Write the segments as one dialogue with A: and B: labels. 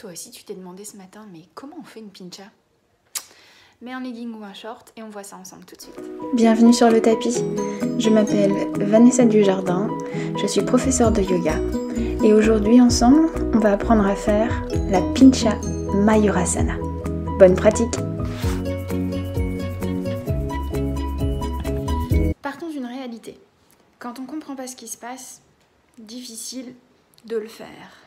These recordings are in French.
A: Toi aussi tu t'es demandé ce matin, mais comment on fait une pincha? Mets un legging ou un short et on voit ça ensemble tout de suite.
B: Bienvenue sur le tapis. Je m'appelle Vanessa Dujardin, je suis professeure de yoga et aujourd'hui ensemble, on va apprendre à faire la Pincha Mayurasana. Bonne pratique!
A: Partons d'une réalité. Quand on ne comprend pas ce qui se passe, difficile de le faire.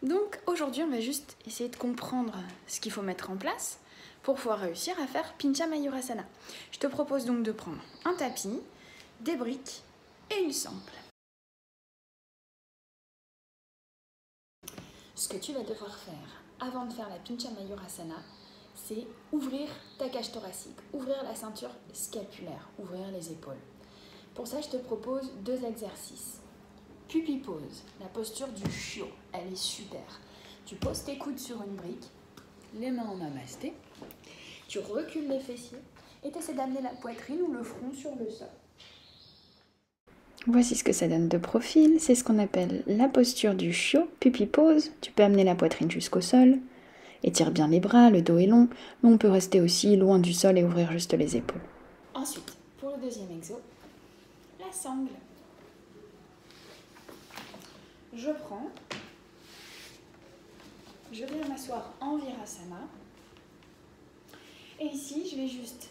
A: Donc aujourd'hui, on va juste essayer de comprendre ce qu'il faut mettre en place pour pouvoir réussir à faire Pincha Mayurasana. Je te propose donc de prendre un tapis, des briques et une sangle. Ce que tu vas devoir faire avant de faire la Pincha Mayurasana, c'est ouvrir ta cage thoracique, ouvrir la ceinture scapulaire, ouvrir les épaules. Pour ça, je te propose 2 exercices. Puppy pose, la posture du chiot, elle est super. Tu poses tes coudes sur une brique, les mains en namasté, tu recules les fessiers et tu essaies d'amener la poitrine ou le front sur le sol.
B: Voici ce que ça donne de profil, c'est ce qu'on appelle la posture du chiot, puppy pose. Tu peux amener la poitrine jusqu'au sol, étire bien les bras, le dos est long, mais on peut rester aussi loin du sol et ouvrir juste les épaules.
A: Ensuite, pour le deuxième exo, la sangle. Je prends, je vais m'asseoir en Virasana. Et ici, je vais juste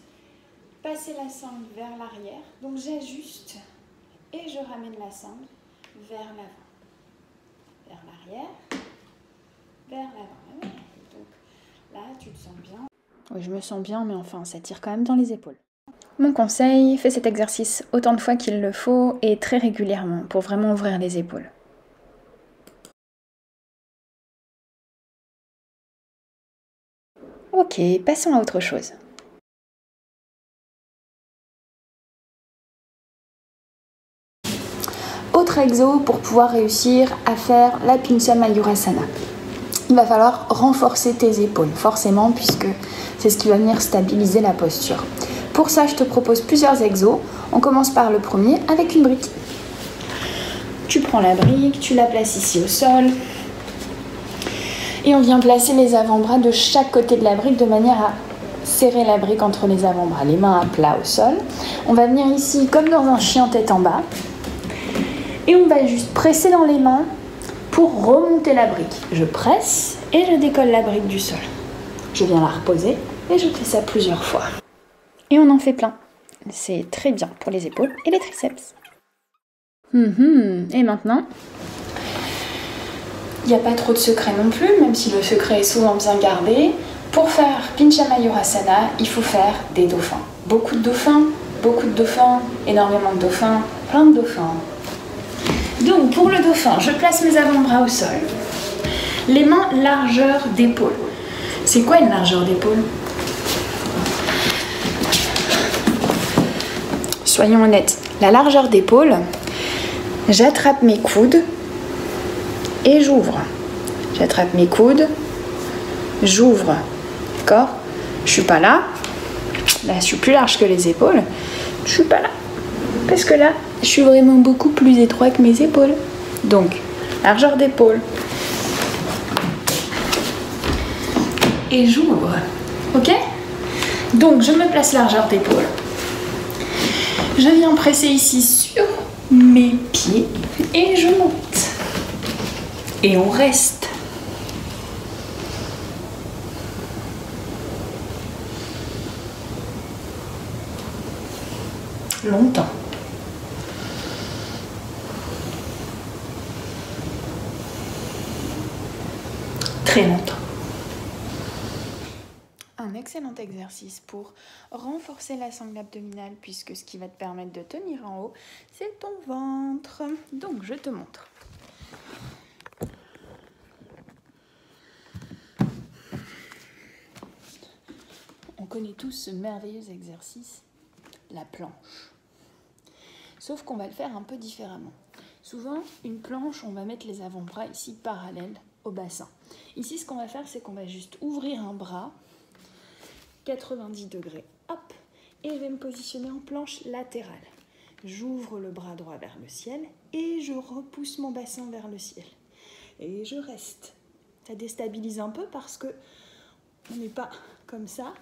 A: passer la sangle vers l'arrière. Donc j'ajuste et je ramène la sangle vers l'avant. Vers l'arrière, vers l'avant. Donc là, tu te sens bien.
B: Oui, je me sens bien, mais enfin, ça tire quand même dans les épaules. Mon conseil, fais cet exercice autant de fois qu'il le faut et très régulièrement pour vraiment ouvrir les épaules. Ok, passons à autre chose.
A: Autre exo pour pouvoir réussir à faire la Pincha Mayurasana. Il va falloir renforcer tes épaules, forcément, puisque c'est ce qui va venir stabiliser la posture. Pour ça, je te propose plusieurs exos. On commence par le premier avec une brique. Tu prends la brique, tu la places ici au sol. Et on vient placer les avant-bras de chaque côté de la brique de manière à serrer la brique entre les avant-bras, les mains à plat au sol. On va venir ici comme dans un chien tête en bas. Et on va juste presser dans les mains pour remonter la brique. Je presse et je décolle la brique du sol. Je viens la reposer et je fais ça plusieurs fois.
B: Et on en fait plein. C'est très bien pour les épaules et les triceps. Et maintenant,
A: il n'y a pas trop de secret non plus, même si le secret est souvent bien gardé. Pour faire Pincha Mayurasana, il faut faire des dauphins. Beaucoup de dauphins, énormément de dauphins, plein de dauphins. Donc pour le dauphin, je place mes avant-bras au sol. Les mains largeur d'épaule. C'est quoi une largeur d'épaule? Soyons honnêtes, la largeur d'épaule, j'attrape mes coudes et j'ouvre. J'attrape mes coudes, j'ouvre. D'accord? Je suis pas là. Là, je suis plus large que les épaules. Je suis pas là. Parce que là, je suis vraiment beaucoup plus étroit que mes épaules. Donc, largeur d'épaule. Et j'ouvre. Ok? Donc, je me place largeur d'épaule. Je viens presser ici sur mes pieds et je monte. Et on reste. Longtemps. Très longtemps. Un excellent exercice pour renforcer la sangle abdominale puisque ce qui va te permettre de tenir en haut, c'est ton ventre. Donc, je te montre. On connaît tous ce merveilleux exercice, la planche. Sauf qu'on va le faire un peu différemment. Souvent, une planche, on va mettre les avant-bras ici parallèles au bassin. Ici, ce qu'on va faire, c'est qu'on va juste ouvrir un bras, 90 degrés, hop, et je vais me positionner en planche latérale. J'ouvre le bras droit vers le ciel et je repousse mon bassin vers le ciel. Et je reste. Ça déstabilise un peu parce que on n'est pas comme ça,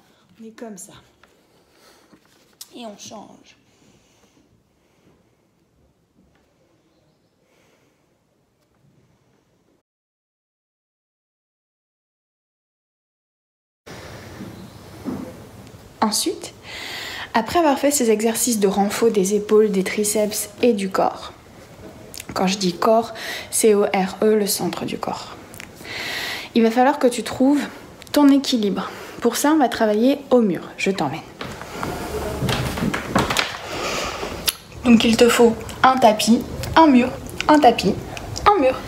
A: on est comme ça. Et on change. Ensuite, après avoir fait ces exercices de renfort des épaules, des triceps et du corps, quand je dis corps, C-O-R-E, le centre du corps, il va falloir que tu trouves ton équilibre. Pour ça, on va travailler au mur. Je t'emmène. Donc il te faut un tapis, un mur, un tapis, un mur.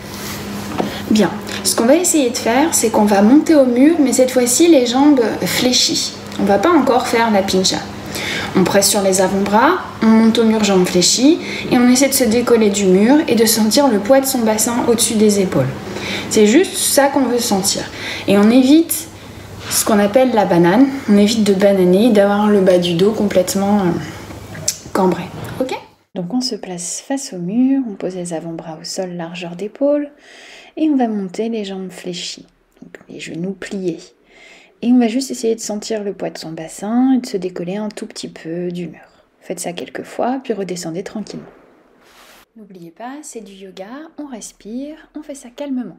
A: Bien, ce qu'on va essayer de faire, c'est qu'on va monter au mur, mais cette fois-ci les jambes fléchies. On va pas encore faire la pincha. On presse sur les avant-bras, on monte au mur jambes fléchies et on essaie de se décoller du mur et de sentir le poids de son bassin au-dessus des épaules. C'est juste ça qu'on veut sentir. Et on évite ce qu'on appelle la banane. On évite de bananer, d'avoir le bas du dos complètement cambré. Ok ?
B: Donc on se place face au mur, on pose les avant-bras au sol, largeur d'épaule, et on va monter les jambes fléchies, donc les genoux pliés. Et on va juste essayer de sentir le poids de son bassin et de se décoller un tout petit peu du mur. Faites ça quelques fois, puis redescendez tranquillement. N'oubliez pas, c'est du yoga, on respire, on fait ça calmement.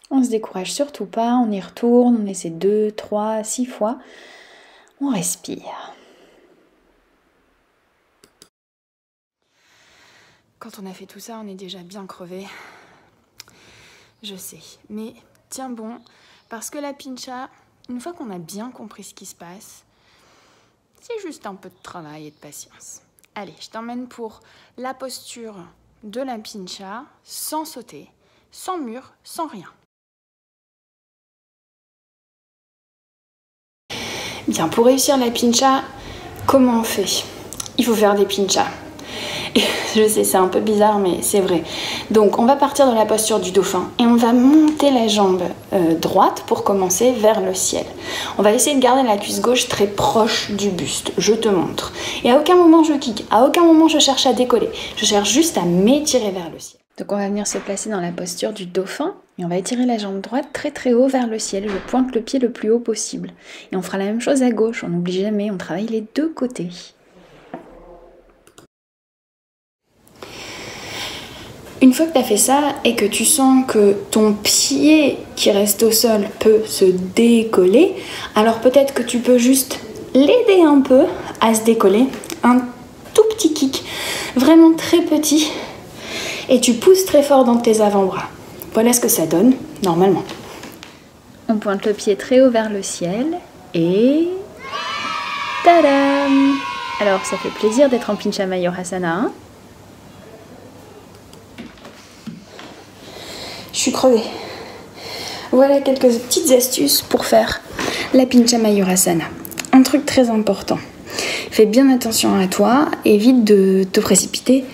B: On se décourage surtout pas, on y retourne, on essaie 2, 3, 6 fois. On respire.
A: Quand on a fait tout ça, on est déjà bien crevé. Je sais, mais tiens bon, parce que la pincha, une fois qu'on a bien compris ce qui se passe, c'est juste un peu de travail et de patience. Allez, je t'emmène pour la posture de la pincha, sans sauter, sans mur, sans rien. Bien, pour réussir la pincha, comment on fait? Il faut faire des pinchas. Je sais, c'est un peu bizarre, mais c'est vrai. Donc, on va partir de la posture du dauphin et on va monter la jambe droite pour commencer vers le ciel. On va essayer de garder la cuisse gauche très proche du buste. Je te montre. Et à aucun moment je kick, à aucun moment je cherche à décoller. Je cherche juste à m'étirer vers le ciel.
B: Donc, on va venir se placer dans la posture du dauphin et on va étirer la jambe droite très très haut vers le ciel. Je pointe le pied le plus haut possible. Et on fera la même chose à gauche. On n'oublie jamais, on travaille les deux côtés.
A: Une fois que tu as fait ça et que tu sens que ton pied qui reste au sol peut se décoller, alors peut-être que tu peux juste l'aider un peu à se décoller. Un tout petit kick, vraiment très petit. Et tu pousses très fort dans tes avant-bras. Voilà ce que ça donne, normalement.
B: On pointe le pied très haut vers le ciel et... Tadam! Alors, ça fait plaisir d'être en Pincha Mayurasana, hein?
A: Je suis crevée. Voilà quelques petites astuces pour faire la Pincha Mayurasana. Un truc très important. Fais bien attention à toi, évite de te précipiter,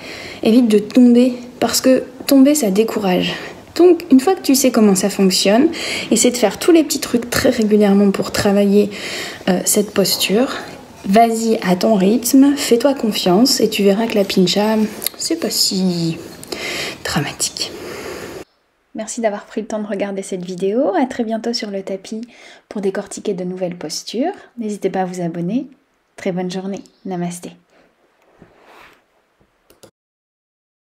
A: évite de tomber, parce que tomber, ça décourage. Donc, une fois que tu sais comment ça fonctionne, essaie de faire tous les petits trucs très régulièrement pour travailler cette posture. Vas-y à ton rythme, fais-toi confiance et tu verras que la Pincha, c'est pas si dramatique.
B: Merci d'avoir pris le temps de regarder cette vidéo. À très bientôt sur le tapis pour décortiquer de nouvelles postures. N'hésitez pas à vous abonner. Très bonne journée. Namasté.